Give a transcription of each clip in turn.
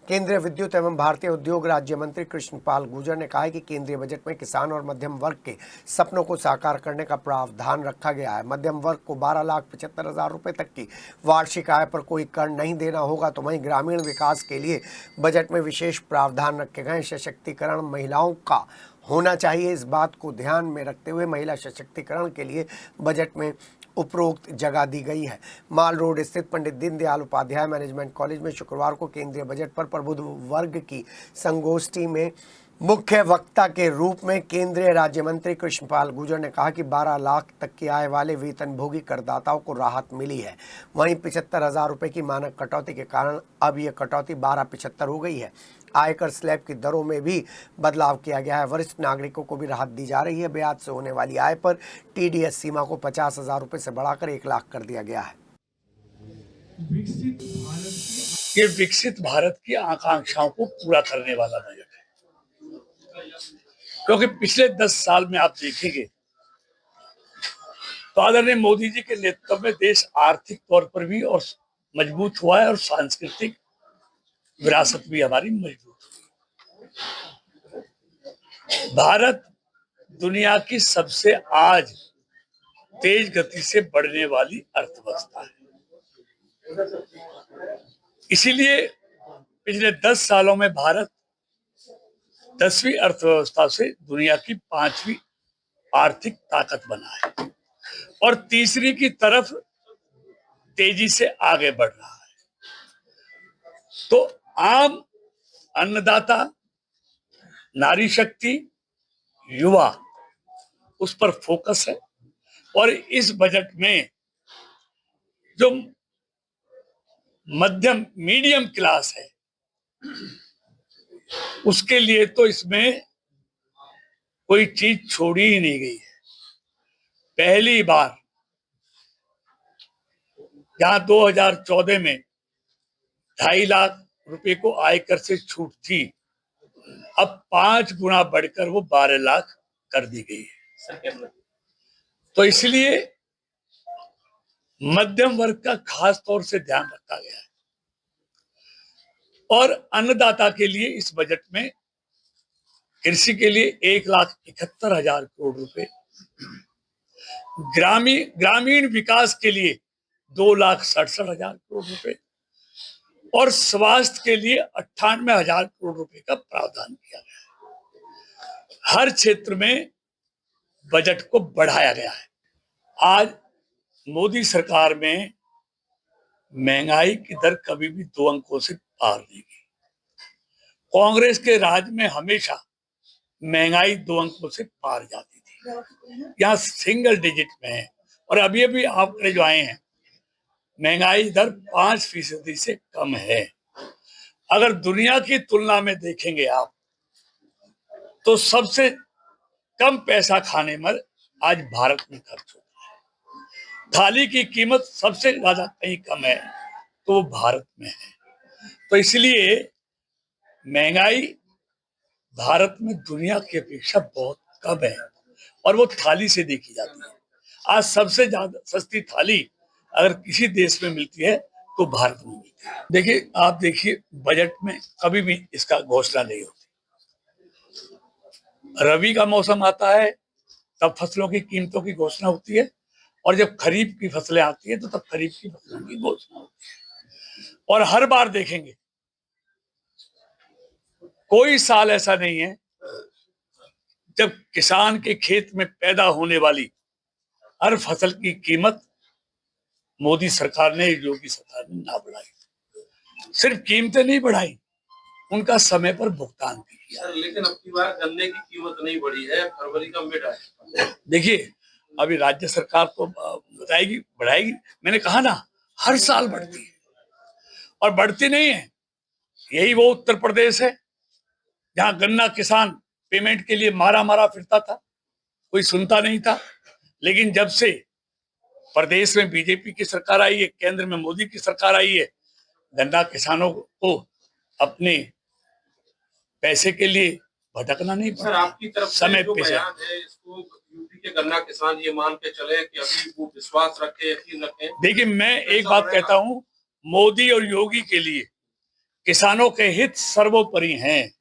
केंद्रीय विद्युत एवं भारतीय उद्योग राज्य मंत्री कृष्णपाल गुर्जर ने कहा है कि केंद्रीय बजट में किसान और मध्यम वर्ग के सपनों को साकार करने का प्रावधान रखा गया है। मध्यम वर्ग को 12,75,000 रुपए तक की वार्षिक आय पर कोई कर नहीं देना होगा, तो वहीं ग्रामीण विकास के लिए बजट में विशेष प्रावधान रखे गए। सशक्तिकरण महिलाओं का होना चाहिए, इस बात को ध्यान में रखते हुए महिला सशक्तिकरण के लिए बजट में उपरोक्त जगह दी गई है। माल रोड स्थित पंडित दीनदयाल उपाध्याय मैनेजमेंट कॉलेज में शुक्रवार को केंद्रीय बजट पर प्रबुद्ध वर्ग की संगोष्ठी में मुख्य वक्ता के रूप में केंद्रीय राज्य मंत्री कृष्णपाल गुर्जर ने कहा कि 12 लाख तक की आय वाले वेतनभोगी करदाताओं को राहत मिली है। वहीं 75,000 रुपये की मानक कटौती के कारण अब यह कटौती 12,75 हो गई है। आयकर स्लैब की दरों में भी बदलाव किया गया है। वरिष्ठ नागरिकों को भी राहत दी जा रही है। ब्याज से होने वाली आय पर टीडीएस सीमा को 50,000 रुपये से बढ़ाकर 1 लाख कर दिया गया है। ये विकसित भारत की आकांक्षाओं को पूरा करने वाला बजट है, क्योंकि पिछले 10 साल में आप देखेंगे तो आदरणीय मोदी जी के नेतृत्व में देश आर्थिक तौर पर भी और मजबूत हुआ है और सांस्कृतिक विरासत भी हमारी मजबूत हुई। भारत दुनिया की सबसे आज तेज गति से बढ़ने वाली अर्थव्यवस्था है। इसीलिए पिछले 10 सालों में भारत 10वीं अर्थव्यवस्था से दुनिया की 5वीं आर्थिक ताकत बना है और तीसरी की तरफ तेजी से आगे बढ़ रहा है। तो आम अन्नदाता, नारी शक्ति, युवा, उस पर फोकस है और इस बजट में जो मध्यम मीडियम क्लास है उसके लिए तो इसमें कोई चीज छोड़ी ही नहीं गई है। पहली बार जहां 2014 में 2.5 लाख रुपए को आयकर से छूट थी, अब 5 गुना बढ़कर वो 12 लाख कर दी गई है। तो इसलिए मध्यम वर्ग का खास तौर से ध्यान रखा गया है और अन्नदाता के लिए इस बजट में कृषि के लिए 1,71,000 करोड़ रुपए, ग्रामीण विकास के लिए 2,67,000 करोड़ रुपए और स्वास्थ्य के लिए 98,000 करोड़ रुपए का प्रावधान किया गया है। हर क्षेत्र में बजट को बढ़ाया गया है। आज मोदी सरकार में महंगाई की दर कभी भी 2 अंकों से पार नहीं गई। कांग्रेस के राज में हमेशा महंगाई 2 अंकों से पार जाती थी, यहाँ सिंगल डिजिट में है और अभी आंकड़े जो आए हैं महंगाई दर 5% से कम है। अगर दुनिया की तुलना में देखेंगे आप तो सबसे कम पैसा खाने में आज भारत में खर्च होता है। थाली की कीमत सबसे ज्यादा कहीं कम है तो वो भारत में है। तो इसलिए महंगाई भारत में दुनिया की अपेक्षा बहुत कम है और वो थाली से देखी जाती है। आज सबसे ज्यादा सस्ती थाली अगर किसी देश में मिलती है तो भारत में मिलती है। देखिए, आप देखिए बजट में कभी भी इसका घोषणा नहीं होती। रबी का मौसम आता है तब फसलों की कीमतों की घोषणा होती है और जब खरीफ की फसलें आती है तो तब खरीफ की फसलों की घोषणा होती है। और हर बार देखेंगे कोई साल ऐसा नहीं है जब किसान के खेत में पैदा होने वाली हर फसल की कीमत मोदी सरकार ने, योगी सरकार ने ना बढ़ाई। सिर्फ कीमतें नहीं बढ़ाई, उनका समय पर भुगतान भी किया। लेकिन अब की बार गन्ने की कीमत नहीं बढ़ी है, फरवरी का मिड है। देखिए, अभी राज्य सरकार तो बताएगी, बढ़ाएगी। मैंने कहा ना, हर साल बढ़ती है और बढ़ती नहीं है। यही वो उत्तर प्रदेश है जहां गन्ना किसान पेमेंट के लिए मारा फिरता था, कोई सुनता नहीं था। लेकिन जब से प्रदेश में बीजेपी की सरकार आई है, केंद्र में मोदी की सरकार आई है, गन्ना किसानों को अपने पैसे के लिए भटकना नहीं पड़ा। सर, आपकी तरफ से समय जो पे बयान है, इसको यूपी के गन्ना किसान ये मान के चले कि अभी वो विश्वास रखे, यकीन रखें। देखिए, मैं एक बात कहता हूं, मोदी और योगी के लिए किसानों के हित सर्वोपरि हैं।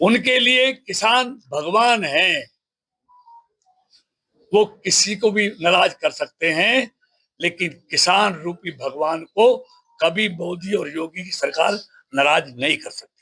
उनके लिए किसान भगवान हैं। वो किसी को भी नाराज कर सकते हैं, लेकिन किसान रूपी भगवान को कभी मोदी और योगी की सरकार नाराज नहीं कर सकती।